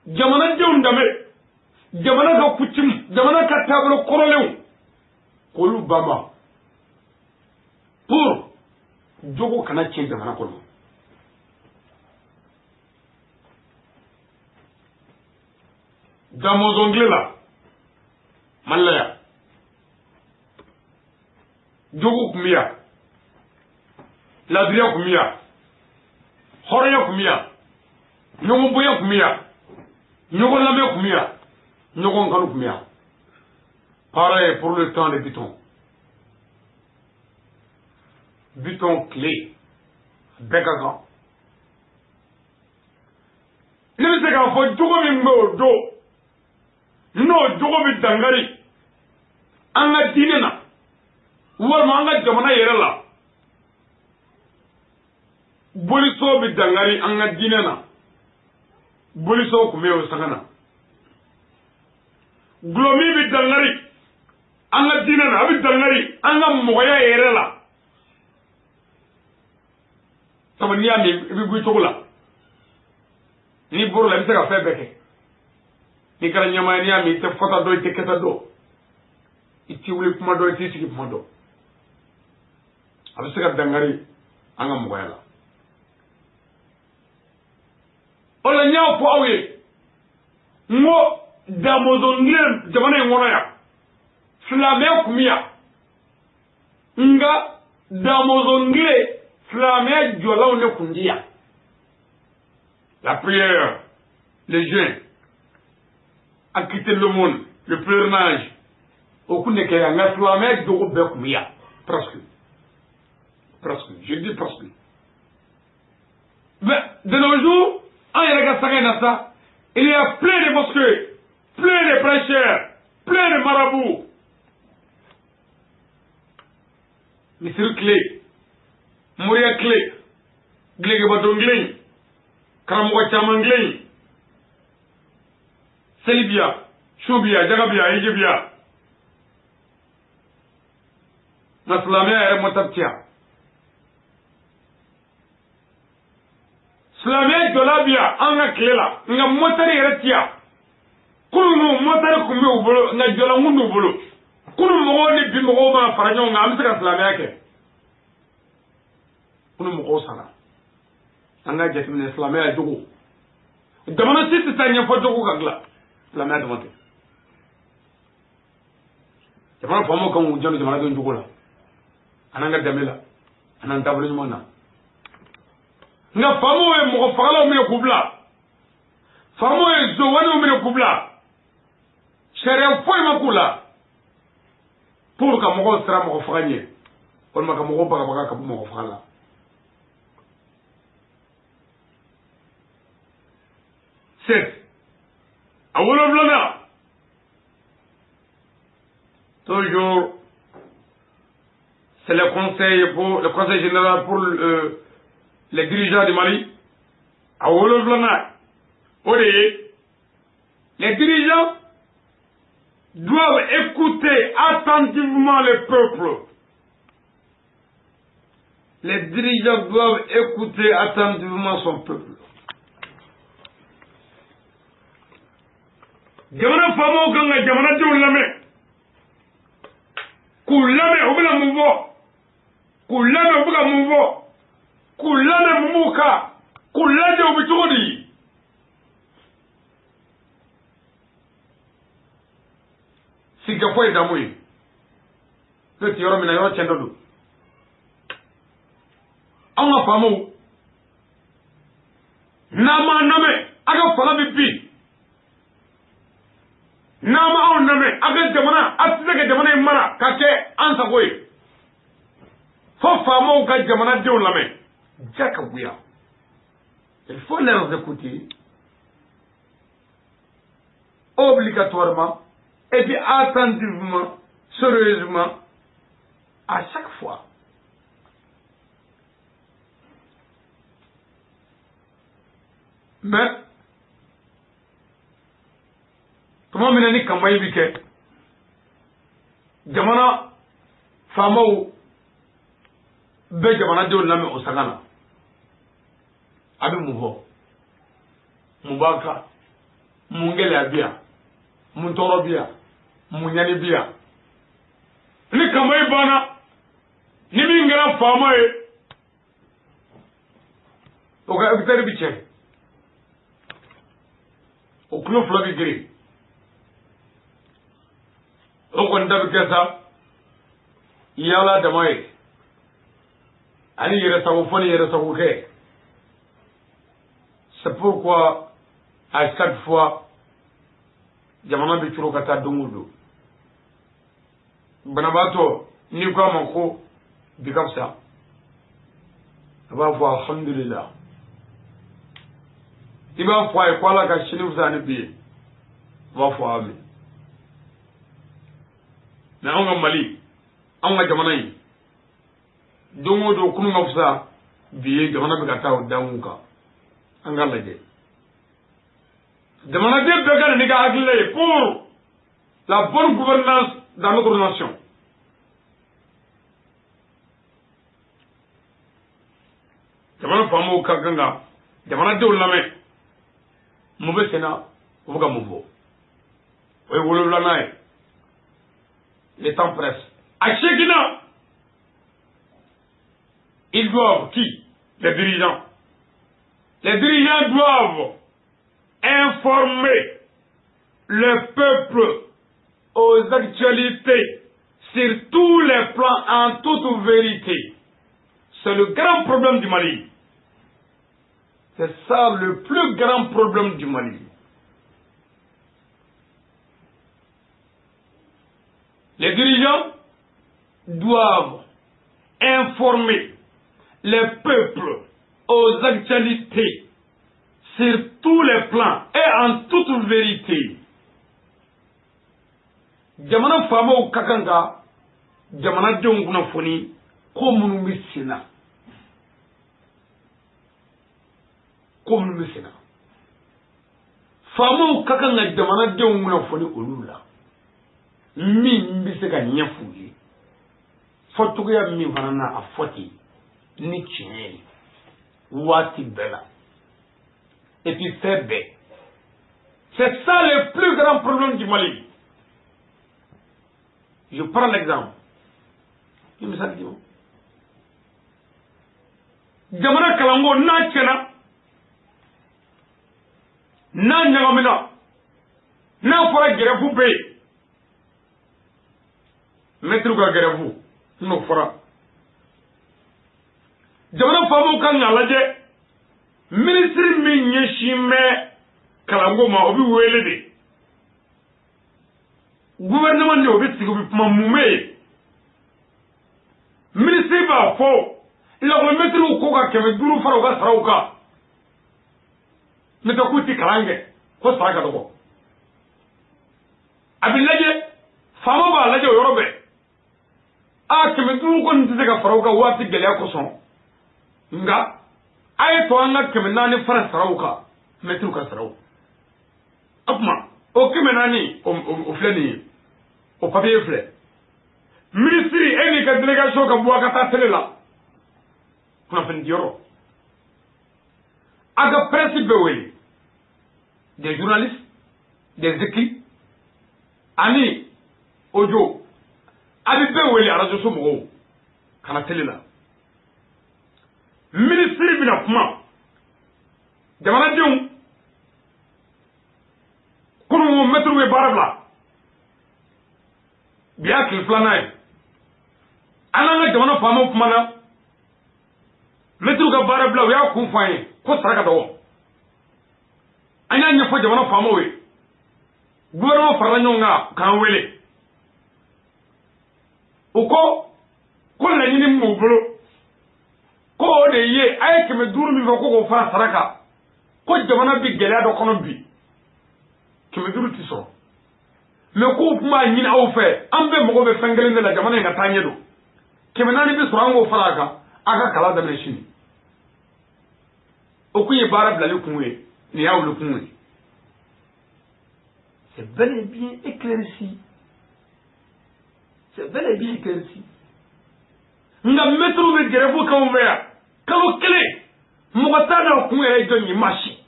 jamana jeun dame jamana ga kutim jamana ka tablo korolew kolu baba pour jogo kana chen jamana kono Dans anglais là, Malaya, Jogo Kumia, Ladria Kumia, Horaya Kumia, Nyomboya Kumia, Nyogolame Kumia, Nyogonganou Kumia. Pareil pour le temps des butons. Buton clé, Bekagan. Ne me sais qu'en fait, Jogo Mimbo do. No jogo bi dangari anga dinena warma anga jamana yerela boliso bi dangari anga dinena boliso kumeo sagana glomi bi dangari anga dinena abi dangari anga moya yerela tamaniya mi bi guitola ni boro la bisa ka febeke ni kala nyamani ya mi te fota do te keta do iti wuli kuma do iti sigi kuma do abisaka dangari anga mugayala ola nyaw po awye ngo damozon nglen jamana ngono ya flame kumia nga damozon ngle flame jolaw ne kundia la prière les jeûnes à quitter le monde, le pèlerinage. Au coup de qu'il y a un flamé de Roubert Koumia. Presque. Presque. Je dis presque. Mais de nos jours, en Yaragasaka, il y a plein de mosquées, plein de prêcheurs, plein de marabouts. Misir clé, Mouria clé, Glégue Badonglé, Karamoua Chamanglé, Selibia, Choubia, Jagabia, Ejibia. Naslamia et Motabtia. Slamia de Labia, Anga Clela, Nga Motari Retia. Kunu Motari Kumi Ubolo, Nga Jola Mundu Ubolo. Kunu Mogoni Bimogoma, Faranyon, Amsaka Slamia. Kunu Mogosana. Anga Jetmin Slamia Jogo. Damana Sisi Tanya Fotoku Gagla. Slamia Damate. Jamana Pomo Kong John Jamana Jogola. Ananga Damela. Anantabri Mona. Nga famo e mo fagala o mire kubla famo e zo wani o mire kubla sharia foi makula pour ka mo sera mo faganye on maka mo baga ka mo fagala c'est awolo blana toujours c'est le conseil général pour les dirigeants du Mali, à Wolof-Lana, les dirigeants doivent écouter attentivement le peuple. Les dirigeants doivent écouter attentivement son peuple. Jamana famo ganga jamana diou lame. Kou lame obula mouvo. Kou lame obula mouvo. Kulane mumuka kulane ubitudi siga foi damui le tioro mina yo chendodu anga famu nama name aga fala bibi nama on name aga jamana atike jamana mara kake ansa koy fo famu ka jamana diou lame. Il faut les écouter obligatoirement et puis attentivement, sérieusement, à chaque fois. Mais, comment on dit que je suis Jamana, Famou, Be Jamana de Lame Osagana. Abi Mouvo, Moubaka, Mungele Abia, Muntorobia, Munyanibia. Ni Kamay Bana, ni Mingara Famae, Oka Victor Biche, Oklo Flogi Gri, Okonda Bikasa, Yala Damae, Ali Yeresawofoni Yeresawuke. C'est pourquoi, à chaque fois, Jamana Bichuro Kata Dungudu. Banabato, ni quoi mon coup, dit comme ça. On va voir, alhamdulillah. Il va voir quoi là, quand chez vous en êtes on va voir. Mais on a Mali, on a Jamana. Dungudu, comme on ça, billet, Jamana Bikata ou Damuka. Angalaje. Demandez de Nigagle pour la bonne gouvernance dans notre nation. Demandez pas mon Kaganga. Demandez de l'ame. Mauvais sénat, vous avez mouveau. Oui, vous le l'anaï. Les temps pressent. À Chekina, ils doivent qui? Les dirigeants. Les dirigeants doivent informer le peuple aux actualités sur tous les plans en toute vérité. C'est le grand problème du Mali. C'est ça le plus grand problème du Mali. Les dirigeants doivent informer les peuples aux actualités sur tous les plans et en toute vérité. Jamana famo kakanga jamana denw kunnafoni ko minnu bɛ sen na faamaw ka kan ka jamanadenw kunnafoni olu la min bɛ se ka ɲɛ f'u ye fɔcogoya min fana na a fɔ ten ni tiɲɛ ye waati bɛɛ la et puis fɛn bɛɛ. C'est ça le plus grand problème du Mali. Je prends l'exemple. Jamana kalango n'a tiɲɛna n'a ɲagamina n'a fɔra gɛrɛfu bɛ yen mɛtiriw ka gɛrɛfu n'o fɔra jamana faamaw kan k'a lajɛ ministre min ɲɛsin bɛ kalango ma o bɛ wele de gouvernement de o bɛ sigi o bɛ kuma mun bɛ yen ministre b'a fɔ lakɔlimɛtiriw ko ka 500 fara u ka saraw kan n'o tɛ k'u tɛ kalan kɛ ko sara ka dɔgɔ a bɛ lajɛ faama b'a lajɛ o yɔrɔ bɛɛ 500 kɔni tɛ se ka fara u kan waati gɛlɛya kosɔn nka a ye to an ka 400 fara saraw kan mɛtiriw ka saraw o tuma o 400 o filɛ nin ye o papier filɛ ministre e n'i ka délégation ka bɔ a ka taa télé la kunnafoni diyɔrɔ a ka presse bɛɛ wele des journalistes des équipes ani audio a bɛ bɛɛ wele radio so mɔgɔw ka na télé la ministre bɛna kuma jamanadenw kunun mɛtiriw ye baara bila bi y'a tile 2nan ye an n'an ka jamana faamaw kumana mɛtiriw ka baara bila u y'a kun fɔ an ye ko sara ka dɔgɔ an y'a ɲɛfɔ jamana faamaw ye gouvernement farala ɲɔgɔn kan k'an wele u ko laɲini min b'u bolo ko o de ye a ye 500 min fɔ ko k'o fara sara kan ko jamana bɛ gɛlɛya dɔ kɔnɔ bi 500 tɛ sɔrɔ mais k'u tun b'a ɲini aw fɛ an bɛɛ mago bɛ fɛn kelen de la jamana in ka taa ɲɛ don 400 bɛ sɔrɔ an k'o fara a kan a ka kalan daminɛ sini o kun ye baara bilali kun ye nin y'a wuli kun ye c'est bel et bien éclairci nka mɛtiriw bɛ gɛrɛfu k'anw fɛ yan kalo kelen mɔgɔ t'a dɔn kun yɛrɛ ye jɔn ye maa si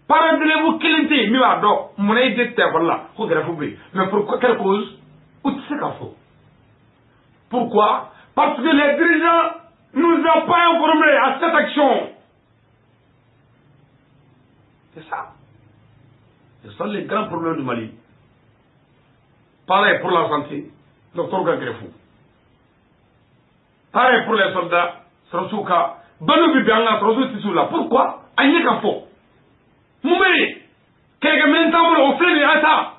parent d'élève kelen tɛ yen min b'a dɔn munna i den tɛ ekɔli la ko gɛrɛfu bɛ yen mais pour quelle cause u tɛ se k'a fɔ pourquoi parce que les dirigeants nous ont pas informés à cette action. C'est ça. Ce sont les grands problèmes du Mali. Pareil pour la santé, docteur Gagrefou. Pareil pour les soldats, Srosouka, Banou Bibianga, Srosou Tissoula. Pourquoi? Aïe Kafo. Moumé, quelques minutes au flé de Ata,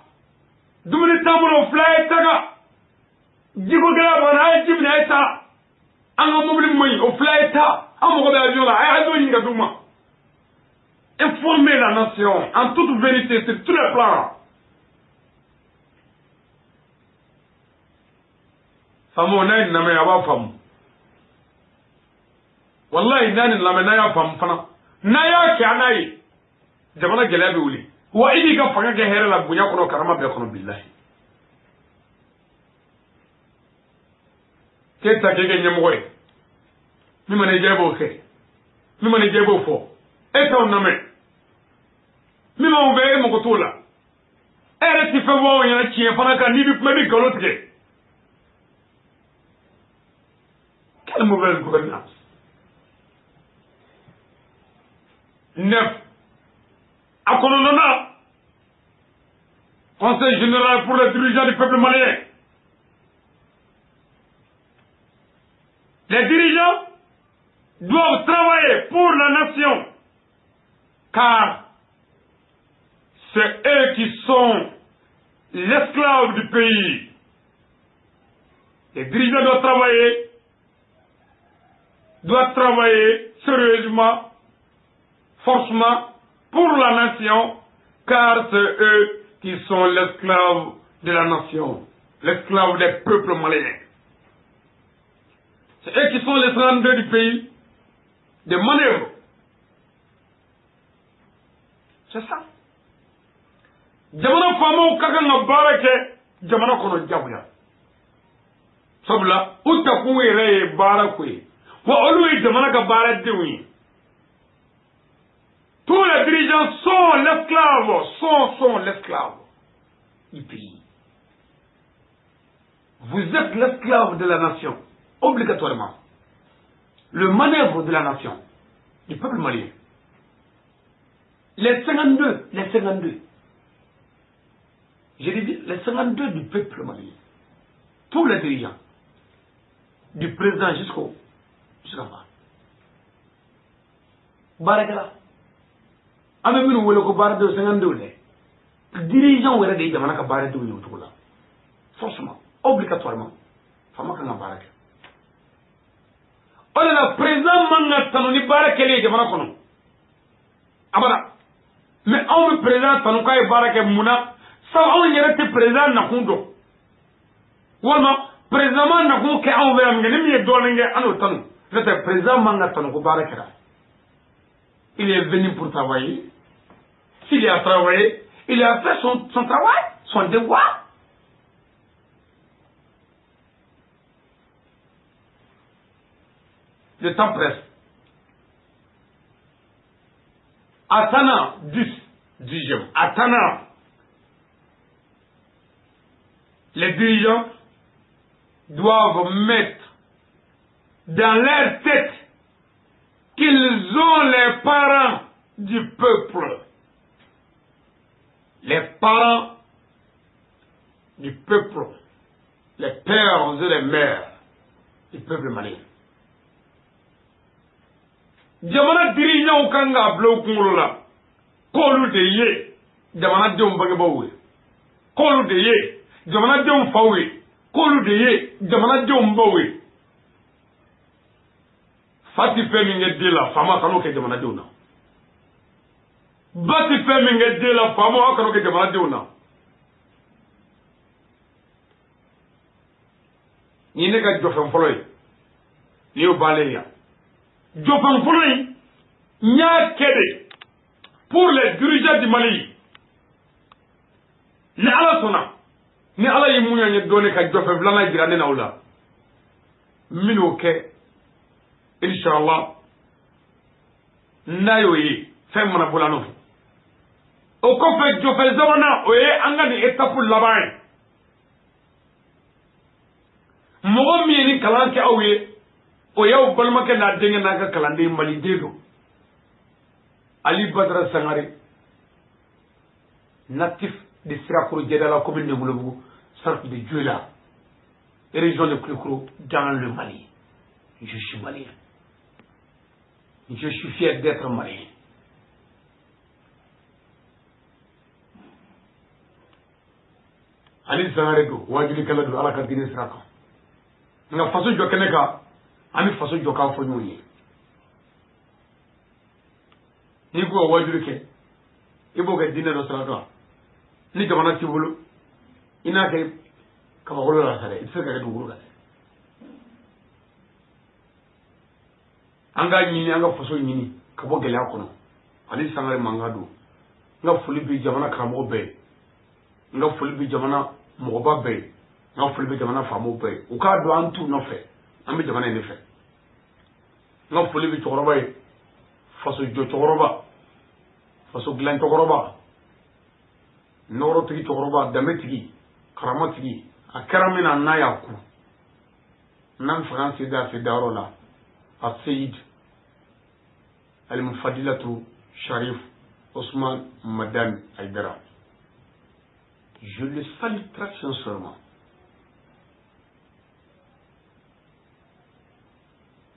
2 minutes au flé Taga, Djibogala, Bana, Djibna Eta, Anga Moubli Moui, au flé Eta, Amogo Baviola, Ayado Ingadouma. Informer la nation en toute vérité sur tous les plans. Famo na yin na ya fam. Wallahi na ni lamɛ na ya fam fana. Na ya kɛ ana ye. Jamana gɛlɛya bɛ wuli. Wa i b'i ka fanga kɛ hɛrɛ la bonya kɔnɔ karama bɛɛ kɔnɔ billahi. K'e kɛ ɲɛmɔgɔ ye. Min mana i diya i b'o kɛ. Min mana i diya i b'o fɔ. E t'aw lamɛn. Min m'aw bɛ e mago t'o la. E yɛrɛ ti fɛn fɔ aw ɲɛna tiɲɛ fana kan n'i bɛ kuma i bɛ nkalon tigɛ. Quelle mauvaise gouvernance. 9. À Kolonona, Conseil général pour les dirigeants du peuple malien. Les dirigeants doivent travailler pour la nation, car c'est eux qui sont l'esclave du pays. Les dirigeants doivent travailler doit travailler sérieusement, forcément, pour la nation, car c'est eux qui sont l'esclave de la nation, l'esclave des peuples maliens. C'est eux qui sont les 32 du pays, des manœuvres. C'est ça. Jamana famo kakanga barake jamana kono jabuya. Sabula utaku ere barakwe. Wa olu jamana ka barak dewi. Tous les dirigeants sont l'esclave, sont l'esclave du pays. Vous êtes l'esclave de la nation, obligatoirement. Le manœuvre de la nation, du peuple malien. Les 52. Je dis les 52 du peuple malien. Tous les dirigeants. Du président jusqu'à bas. Barakala. Avec nous, on a barre de 52. Dirigeants, on a dit, on a barre de 52. Forcément, obligatoirement. Fama kan baraka. On a le président manga tanoni baraka les jamana kono. Abada. Mais on le président tanuka e baraka muna. Ça on y président na kundo. Wala président man na ko ke on vera ngene mi do nge anu tanu. Le président manga tanuko baraka. Il est venu pour travailler. S'il a travaillé, il a fait son travail, son devoir. Le temps presse. Atana 10e. Atana. Les dirigeants doivent mettre dans leur tête qu'ils ont les parents du peuple. Les parents du peuple. Les pères et les mères du peuple malien. Jamana dirigeants kanga bloquons là. Kolu de ye. Jamana diom bagabawe. Kolu de ye. Jamana diom fawe. Kolu de ye. Jamana diom bawe. Fati feminge de la fama kano ke jamana diona. Bati feminge de la fama kano ke jamana diona. Ni ne ka jofan foloy. Ni o baleya. Jofan foloy nya kede pour les dirigeants du Mali. Ni ala sona. Ni ala yimunya ni doni ka jofan flana jirane na ula. Mino ke Inch'Allah, nayoye, fais mon abulano. Au fait, je fais zamana, oye, anga ni étape là-bas. Moi, mi ni kalanke aouye, oye, au balma ke na dengue na ka kalande Mali dedo. Ali Badra Sangare, natif de Sirakoro Djeda, la commune de Mouloubou, centre de Djuela, région de Koukourou, dans le Mali. Je suis malien. Je suis fier d'être malien. Ali Sangare do, wajuli kala do ala ka dine Siraka. Nga faso jokene ka, ami faso joka fo nyoni. Ni go wajuli ke, ibo ga dine do Siraka. Ni jamana tibulu, ina ke ka ba la sare, itse ka do guru ka. Anga nyini anga faso nyini ka bo gele akono Ali Sangare mangado nga fuli bi jamana kramo be nga fuli bi jamana mogoba be nga fuli bi jamana famo be u ka do antu no fe ambe jamana ni fe nga fuli bi toroba e faso jo toroba faso glan toroba noro tigi toroba dametigi kramo tigi akaramina na yaku nam France da fi darola السيد المفضلة شريف عثمان مدام Aïdara. Je le salue très sincèrement.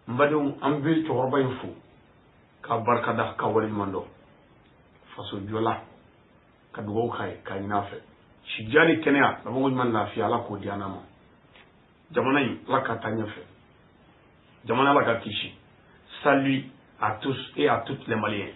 Mbadou ambe toroba info ka barkada ka wali mando faso jola ka dugo kay ka inafe shijali kenya na bongo man la fi ala ko diana ma jamana yi la ka tanya fe jamana la ka kishi Salut à tous et à toutes les Maliens.